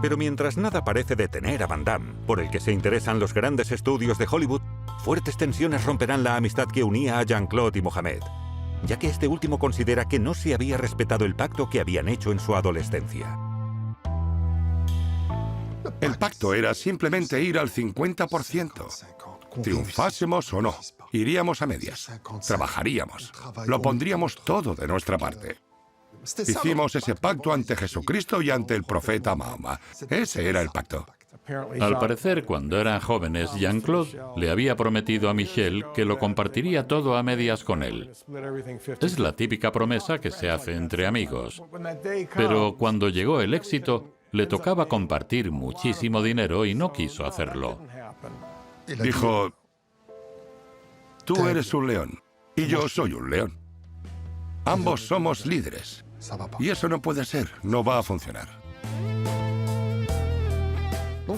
Pero mientras nada parece detener a Van Damme, por el que se interesan los grandes estudios de Hollywood, fuertes tensiones romperán la amistad que unía a Jean-Claude y Mohamed, ya que este último considera que no se había respetado el pacto que habían hecho en su adolescencia. El pacto era simplemente ir al 50%. Triunfásemos o no, iríamos a medias. Trabajaríamos. Lo pondríamos todo de nuestra parte. Hicimos ese pacto ante Jesucristo y ante el profeta Mahoma. Ese era el pacto. Al parecer, cuando eran jóvenes, Jean-Claude le había prometido a Michelle que lo compartiría todo a medias con él. Es la típica promesa que se hace entre amigos. Pero cuando llegó el éxito, le tocaba compartir muchísimo dinero y no quiso hacerlo. Dijo, tú eres un león y yo soy un león. Ambos somos líderes. Y eso no puede ser, no va a funcionar.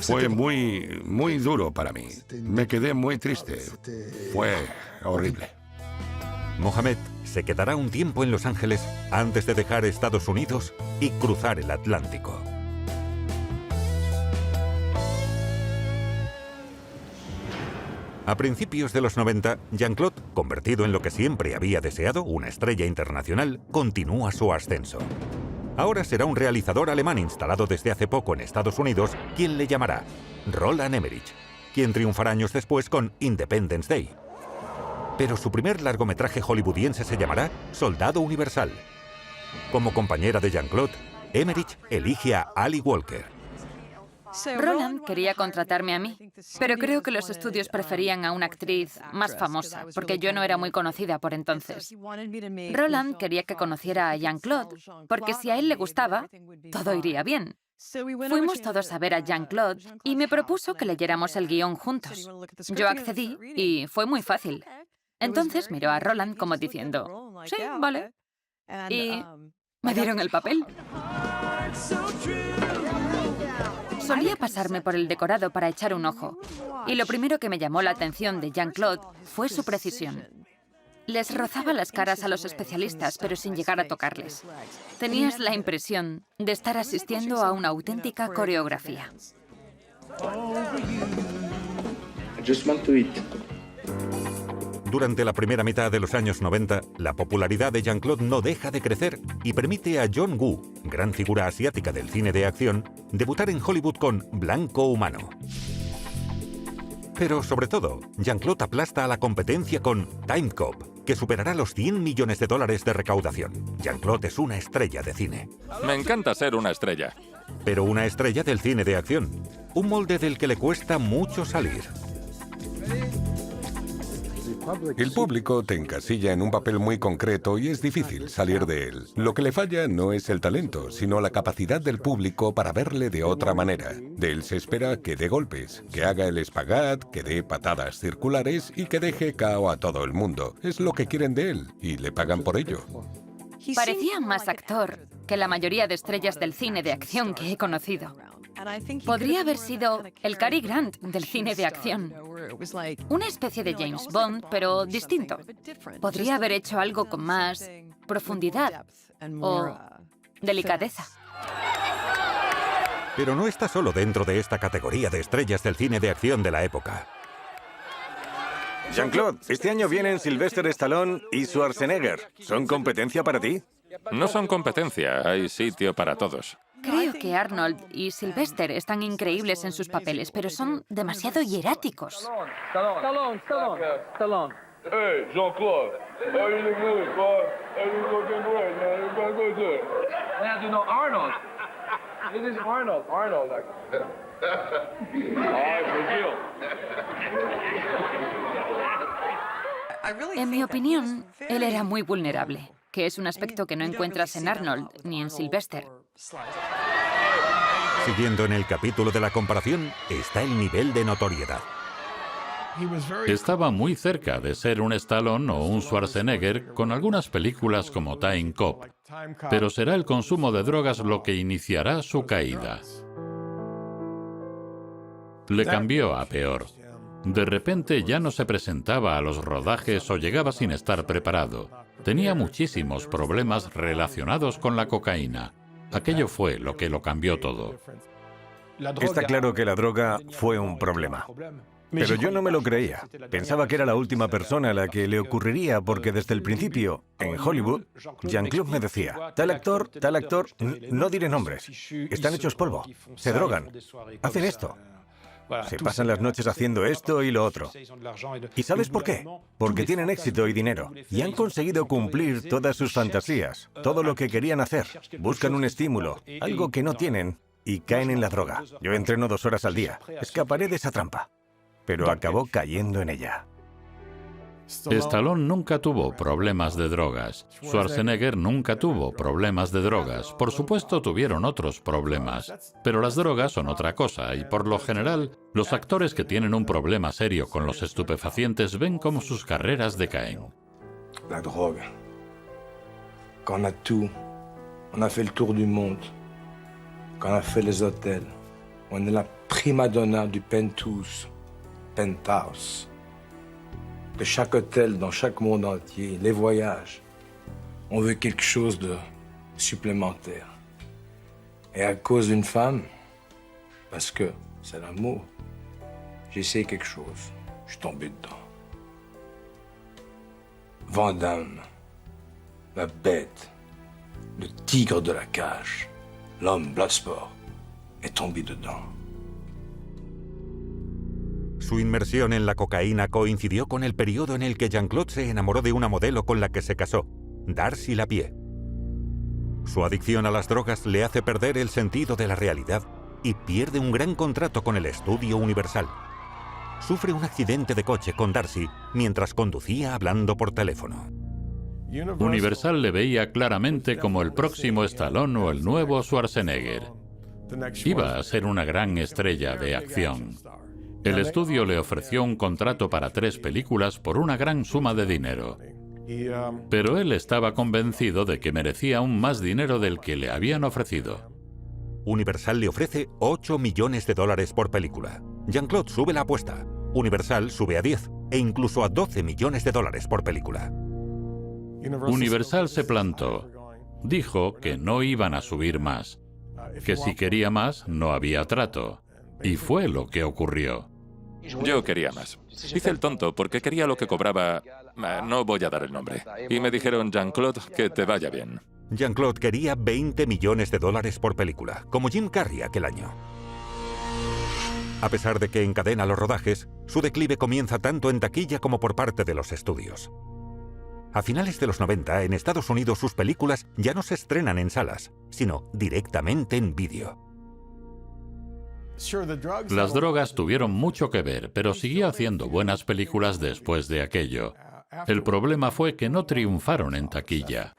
Fue muy duro para mí. Me quedé muy triste. Fue horrible. Mohamed se quedará un tiempo en Los Ángeles antes de dejar Estados Unidos y cruzar el Atlántico. A principios de los 90, Jean-Claude, convertido en lo que siempre había deseado, una estrella internacional, continúa su ascenso. Ahora será un realizador alemán instalado desde hace poco en Estados Unidos, quien le llamará Roland Emmerich, quien triunfará años después con Independence Day. Pero su primer largometraje hollywoodiense se llamará Soldado Universal. Como compañera de Jean-Claude, Emmerich elige a Ali Walker. Roland quería contratarme a mí, pero creo que los estudios preferían a una actriz más famosa, porque yo no era muy conocida por entonces. Roland quería que conociera a Jean-Claude, porque si a él le gustaba, todo iría bien. Fuimos todos a ver a Jean-Claude y me propuso que leyéramos el guión juntos. Yo accedí y fue muy fácil. Entonces miró a Roland como diciendo, sí, vale. Y me dieron el papel. Solía pasarme por el decorado para echar un ojo, y lo primero que me llamó la atención de Jean-Claude fue su precisión. Les rozaba las caras a los especialistas, pero sin llegar a tocarles. Tenías la impresión de estar asistiendo a una auténtica coreografía. Durante la primera mitad de los años 90, la popularidad de Jean-Claude no deja de crecer y permite a John Woo, gran figura asiática del cine de acción, debutar en Hollywood con Blanco Humano. Pero sobre todo, Jean-Claude aplasta a la competencia con Time Cop, que superará los $100 millones de recaudación. Jean-Claude es una estrella de cine. Me encanta ser una estrella. Pero una estrella del cine de acción. Un molde del que le cuesta mucho salir. El público te encasilla en un papel muy concreto y es difícil salir de él. Lo que le falla no es el talento, sino la capacidad del público para verle de otra manera. De él se espera que dé golpes, que haga el espagat, que dé patadas circulares y que deje cao a todo el mundo. Es lo que quieren de él y le pagan por ello. Parecía más actor que la mayoría de estrellas del cine de acción que he conocido. Podría haber sido el Cary Grant del cine de acción. Una especie de James Bond, pero distinto. Podría haber hecho algo con más profundidad o delicadeza. Pero no está solo dentro de esta categoría de estrellas del cine de acción de la época. Jean-Claude, este año vienen Sylvester Stallone y Schwarzenegger. ¿Son competencia para ti? No son competencia, hay sitio para todos. Creo que Arnold y Sylvester están increíbles en sus papeles, pero son demasiado hieráticos. Stallone. Hey, Jean-Claude. How you look good, boy? How you looking great, man? You looking good. Man, you know Arnold. This is Arnold. Arnold. En mi opinión, él era muy vulnerable, que es un aspecto que no encuentras en Arnold ni en Sylvester. Siguiendo en el capítulo de la comparación está el nivel de notoriedad. Estaba muy cerca de ser un Stallone o un Schwarzenegger con algunas películas como Time Cop, pero será el consumo de drogas lo que iniciará su caída. Le cambió a peor. De repente ya no se presentaba a los rodajes o llegaba sin estar preparado. Tenía muchísimos problemas relacionados con la cocaína. Aquello fue lo que lo cambió todo. Está claro que la droga fue un problema. Pero yo no me lo creía. Pensaba que era la última persona a la que le ocurriría porque desde el principio, en Hollywood, Jean-Claude me decía, tal actor, no diré nombres, están hechos polvo, se drogan, hacen esto. Se pasan las noches haciendo esto y lo otro. ¿Y sabes por qué? Porque tienen éxito y dinero. Y han conseguido cumplir todas sus fantasías, todo lo que querían hacer. Buscan un estímulo, algo que no tienen, y caen en la droga. Yo entreno 2 horas al día. Escaparé de esa trampa. Pero acabó cayendo en ella. Stallone nunca tuvo problemas de drogas. Schwarzenegger nunca tuvo problemas de drogas. Por supuesto, tuvieron otros problemas. Pero las drogas son otra cosa y, por lo general, los actores que tienen un problema serio con los estupefacientes ven cómo sus carreras decaen. La drogue. Quand on a tout, on a fait le tour du monde. Quand on a fait les hôtels, on est la prima donna du penthouse, penthouse. De chaque hôtel dans chaque monde entier, les voyages, on veut quelque chose de supplémentaire. Et à cause d'une femme, parce que c'est l'amour, j'ai essayé quelque chose. Je suis tombé dedans. Van Damme, la bête, le tigre de la cage, l'homme Bloodsport, est tombé dedans. Su inmersión en la cocaína coincidió con el periodo en el que Jean-Claude se enamoró de una modelo con la que se casó, Darcy Lapie. Su adicción a las drogas le hace perder el sentido de la realidad y pierde un gran contrato con el estudio Universal. Sufre un accidente de coche con Darcy mientras conducía hablando por teléfono. Universal le veía claramente como el próximo Stallone o el nuevo Schwarzenegger. Iba a ser una gran estrella de acción. El estudio le ofreció un contrato para 3 películas por una gran suma de dinero. Pero él estaba convencido de que merecía aún más dinero del que le habían ofrecido. Universal le ofrece $8 millones por película. Jean-Claude sube la apuesta. Universal sube a 10 e incluso a $12 millones por película. Universal se plantó. Dijo que no iban a subir más, que si quería más no había trato. Y fue lo que ocurrió. Yo quería más. Hice el tonto porque quería lo que cobraba... No voy a dar el nombre. Y me dijeron, Jean-Claude, que te vaya bien. Jean-Claude quería $20 millones por película, como Jim Carrey aquel año. A pesar de que encadena los rodajes, su declive comienza tanto en taquilla como por parte de los estudios. A finales de los 90, en Estados Unidos sus películas ya no se estrenan en salas, sino directamente en vídeo. Las drogas tuvieron mucho que ver, pero siguió haciendo buenas películas después de aquello. El problema fue que no triunfaron en taquilla.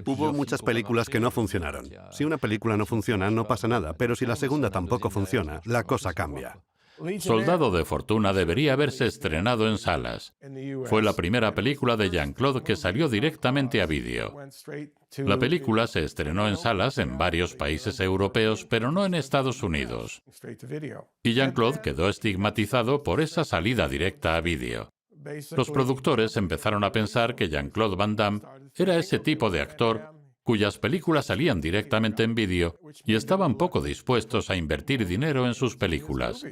Hubo muchas películas que no funcionaron. Si una película no funciona, no pasa nada, pero si la segunda tampoco funciona, la cosa cambia. Soldado de Fortuna debería haberse estrenado en salas. Fue la primera película de Jean-Claude que salió directamente a vídeo. La película se estrenó en salas en varios países europeos, pero no en Estados Unidos. Y Jean-Claude quedó estigmatizado por esa salida directa a vídeo. Los productores empezaron a pensar que Jean-Claude Van Damme era ese tipo de actor cuyas películas salían directamente en vídeo y estaban poco dispuestos a invertir dinero en sus películas.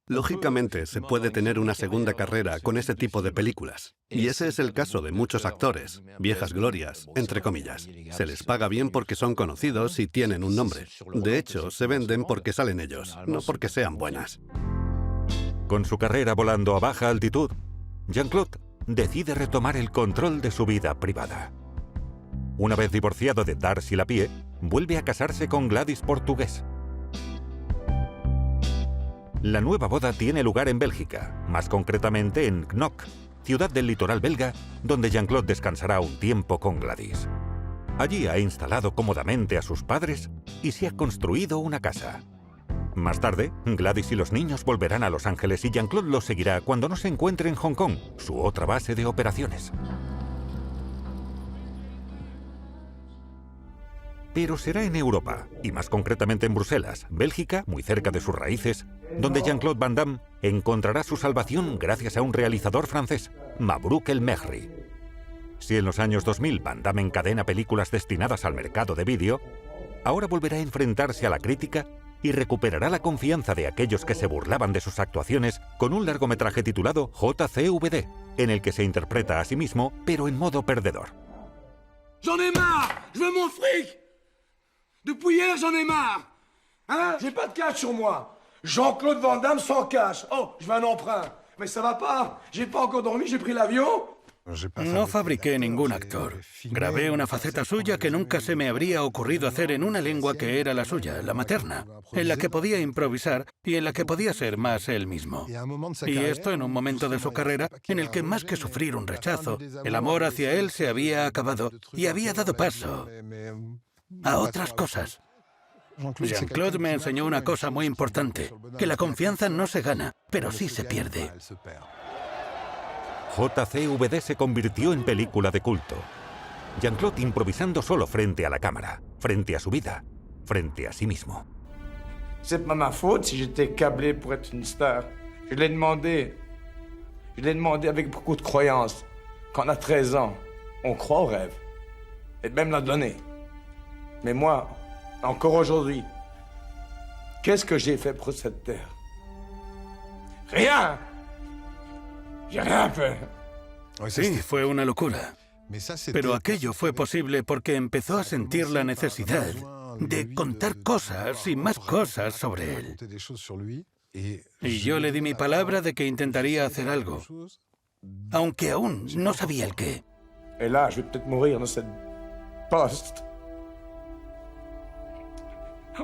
Lógicamente, se puede tener una segunda carrera con ese tipo de películas. Y ese es el caso de muchos actores, viejas glorias, entre comillas. Se les paga bien porque son conocidos y tienen un nombre. De hecho, se venden porque salen ellos, no porque sean buenas. Con su carrera volando a baja altitud, Jean-Claude decide retomar el control de su vida privada. Una vez divorciado de Darcy Lapie, vuelve a casarse con Gladys Portugués. La nueva boda tiene lugar en Bélgica, más concretamente en Knock, ciudad del litoral belga, donde Jean-Claude descansará un tiempo con Gladys. Allí ha instalado cómodamente a sus padres y se ha construido una casa. Más tarde, Gladys y los niños volverán a Los Ángeles y Jean-Claude los seguirá cuando no se encuentre en Hong Kong, su otra base de operaciones. Pero será en Europa, y más concretamente en Bruselas, Bélgica, muy cerca de sus raíces, donde Jean-Claude Van Damme encontrará su salvación gracias a un realizador francés, Mabrouk El Mehri. Si en los años 2000 Van Damme encadena películas destinadas al mercado de vídeo, ahora volverá a enfrentarse a la crítica y recuperará la confianza de aquellos que se burlaban de sus actuaciones con un largometraje titulado JCVD, en el que se interpreta a sí mismo, pero en modo perdedor. J'en ai marre! Je veux mon fric! Depuis hier, j'en ai marre! Hein? J'ai pas de cash sur moi. Jean-Claude Van Damme sans cash. Oh, je veux un emprunt. Mais ça va pas. J'ai pas encore dormi, j'ai pris l'avion. No fabriqué ningún actor. Grabé una faceta suya que nunca se me habría ocurrido hacer en una lengua que era la suya, la materna, en la que podía improvisar y en la que podía ser más él mismo. Y esto en un momento de su carrera en el que más que sufrir un rechazo, el amor hacia él se había acabado y había dado paso a otras cosas. Jean-Claude me enseñó una cosa muy importante, que la confianza no se gana, pero sí se pierde. JCVD se convirtió en película de culto. Jean-Claude improvisando solo frente a la cámara, frente a su vida, frente a sí mismo. C'est pas ma faute si j'étais câblé pour être une star. Je l'ai demandé. Je l'ai demandé avec beaucoup de croyance. Quand on a 13 ans, on croit au rêve. Et même l'a donné. Mais moi, encore aujourd'hui, qu'est-ce que j'ai fait pour cette terre? Rien. J'ai rien fait. Sí, fue una locura. Pero aquello fue posible porque empezó a sentir la necesidad de contar cosas y más cosas sobre él. Y yo le di mi palabra de que intentaría hacer algo, aunque aún no sabía el qué. Et là, je vais peut-être mourir dans cette poste.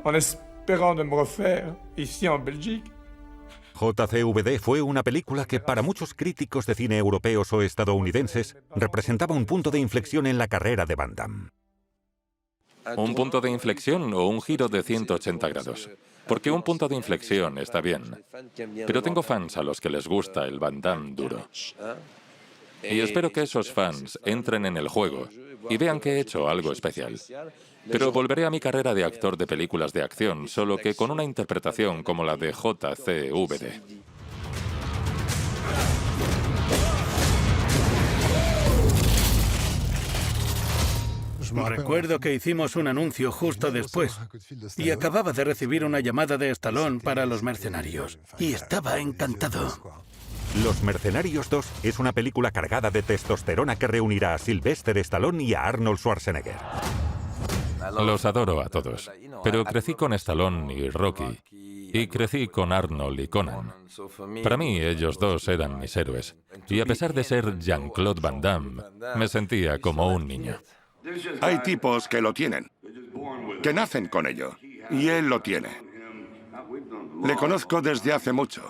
En espérant de me refaire ici en Belgique. JCVD fue una película que para muchos críticos de cine europeos o estadounidenses representaba un punto de inflexión en la carrera de Van Damme. ¿Un punto de inflexión o un giro de 180 grados? Porque un punto de inflexión está bien, pero tengo fans a los que les gusta el Van Damme duro. Y espero que esos fans entren en el juego y vean que he hecho algo especial. Pero volveré a mi carrera de actor de películas de acción, solo que con una interpretación como la de JCVD. Recuerdo que hicimos un anuncio justo después y acababa de recibir una llamada de Stallone para Los Mercenarios y estaba encantado. Los Mercenarios 2 es una película cargada de testosterona que reunirá a Sylvester Stallone y a Arnold Schwarzenegger. Los adoro a todos, pero crecí con Stallone y Rocky, y crecí con Arnold y Conan. Para mí, ellos dos eran mis héroes, y a pesar de ser Jean-Claude Van Damme, me sentía como un niño. Hay tipos que lo tienen, que nacen con ello, y él lo tiene. Le conozco desde hace mucho,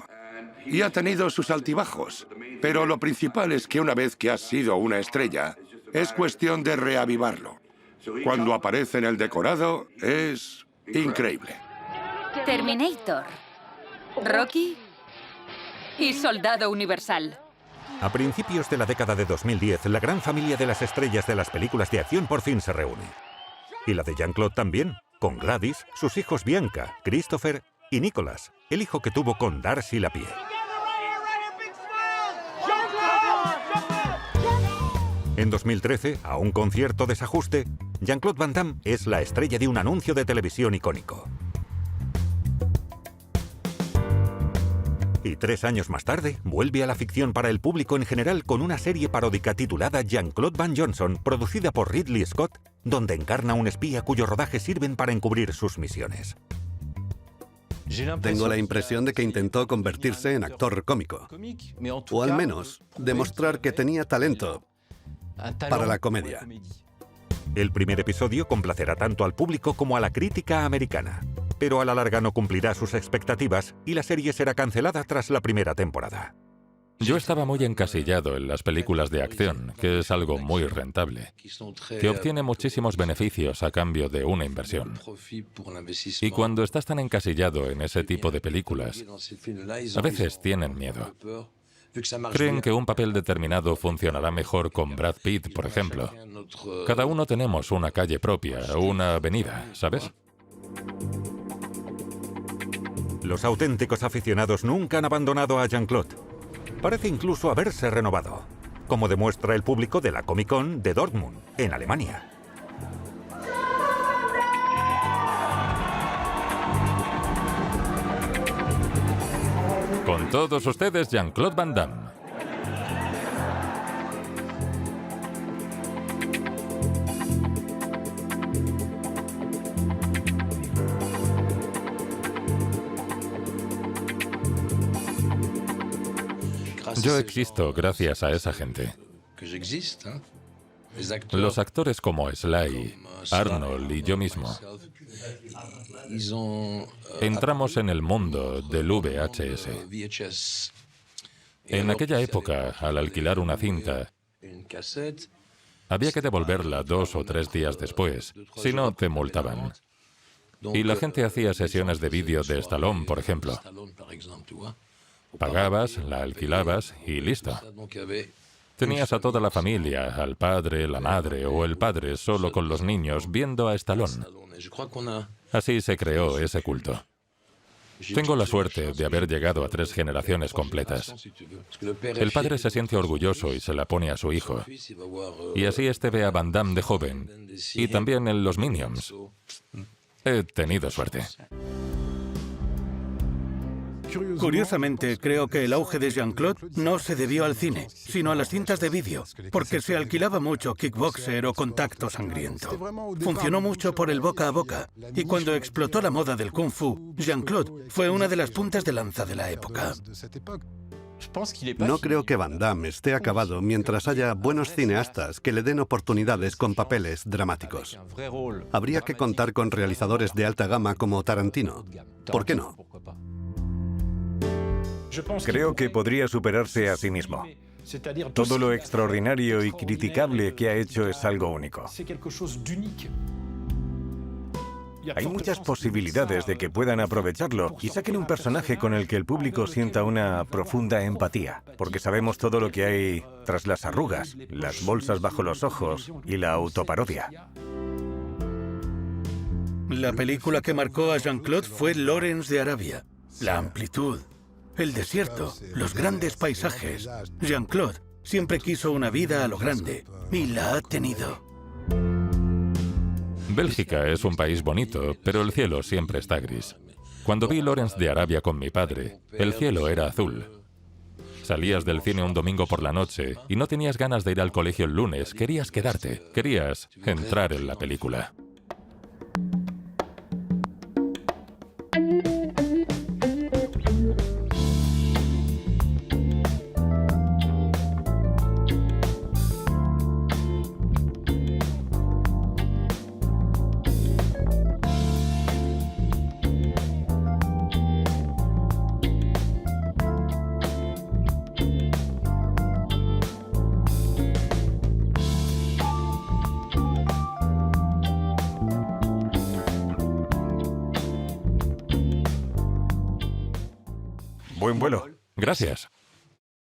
y ha tenido sus altibajos, pero lo principal es que una vez que has sido una estrella, es cuestión de reavivarlo. Cuando aparece en el decorado, es increíble. Terminator, Rocky y Soldado Universal. A principios de la década de 2010, la gran familia de las estrellas de las películas de acción por fin se reúne. Y la de Jean-Claude también, con Gladys, sus hijos Bianca, Christopher y Nicholas, el hijo que tuvo con Darcy Lapie. En 2013, a un concierto desajuste, Jean-Claude Van Damme es la estrella de un anuncio de televisión icónico. Y 3 años más tarde, vuelve a la ficción para el público en general con una serie paródica titulada Jean-Claude Van Johnson, producida por Ridley Scott, donde encarna un espía cuyo rodaje sirven para encubrir sus misiones. Tengo la impresión de que intentó convertirse en actor cómico, o al menos demostrar que tenía talento para la comedia. El primer episodio complacerá tanto al público como a la crítica americana, pero a la larga no cumplirá sus expectativas y la serie será cancelada tras la primera temporada. Yo estaba muy encasillado en las películas de acción, que es algo muy rentable, que obtiene muchísimos beneficios a cambio de una inversión. Y cuando estás tan encasillado en ese tipo de películas, a veces tienen miedo. Creen que un papel determinado funcionará mejor con Brad Pitt, por ejemplo. Cada uno tenemos una calle propia, una avenida, ¿sabes? Los auténticos aficionados nunca han abandonado a Jean-Claude. Parece incluso haberse renovado, como demuestra el público de la Comic-Con de Dortmund, en Alemania. Con todos ustedes, Jean-Claude Van Damme. Yo existo gracias a esa gente. Los actores como Sly, Arnold y yo mismo entramos en el mundo del VHS. En aquella época, al alquilar una cinta, había que devolverla 2 o 3 días después, si no te multaban. Y la gente hacía sesiones de vídeo de Stallone, por ejemplo. Pagabas, la alquilabas y listo. Tenías a toda la familia, al padre, la madre o el padre solo con los niños viendo a Stallone. Así se creó ese culto. Tengo la suerte de haber llegado a 3 generaciones completas. El padre se siente orgulloso y se la pone a su hijo. Y así este ve a Van Damme de joven y también en los Minions. He tenido suerte. Curiosamente, creo que el auge de Jean-Claude no se debió al cine, sino a las cintas de vídeo, porque se alquilaba mucho Kickboxer o Contacto Sangriento. Funcionó mucho por el boca a boca, y cuando explotó la moda del Kung Fu, Jean-Claude fue una de las puntas de lanza de la época. No creo que Van Damme esté acabado mientras haya buenos cineastas que le den oportunidades con papeles dramáticos. Habría que contar con realizadores de alta gama como Tarantino. ¿Por qué no? Creo que podría superarse a sí mismo. Todo lo extraordinario y criticable que ha hecho es algo único. Hay muchas posibilidades de que puedan aprovecharlo y saquen un personaje con el que el público sienta una profunda empatía, porque sabemos todo lo que hay tras las arrugas, las bolsas bajo los ojos y la autoparodia. La película que marcó a Jean-Claude fue Lawrence de Arabia. La amplitud, el desierto, los grandes paisajes. Jean-Claude siempre quiso una vida a lo grande y la ha tenido. Bélgica es un país bonito, pero el cielo siempre está gris. Cuando vi Lawrence de Arabia con mi padre, el cielo era azul. Salías del cine un domingo por la noche y no tenías ganas de ir al colegio el lunes, querías quedarte, querías entrar en la película. Buen vuelo. Gracias.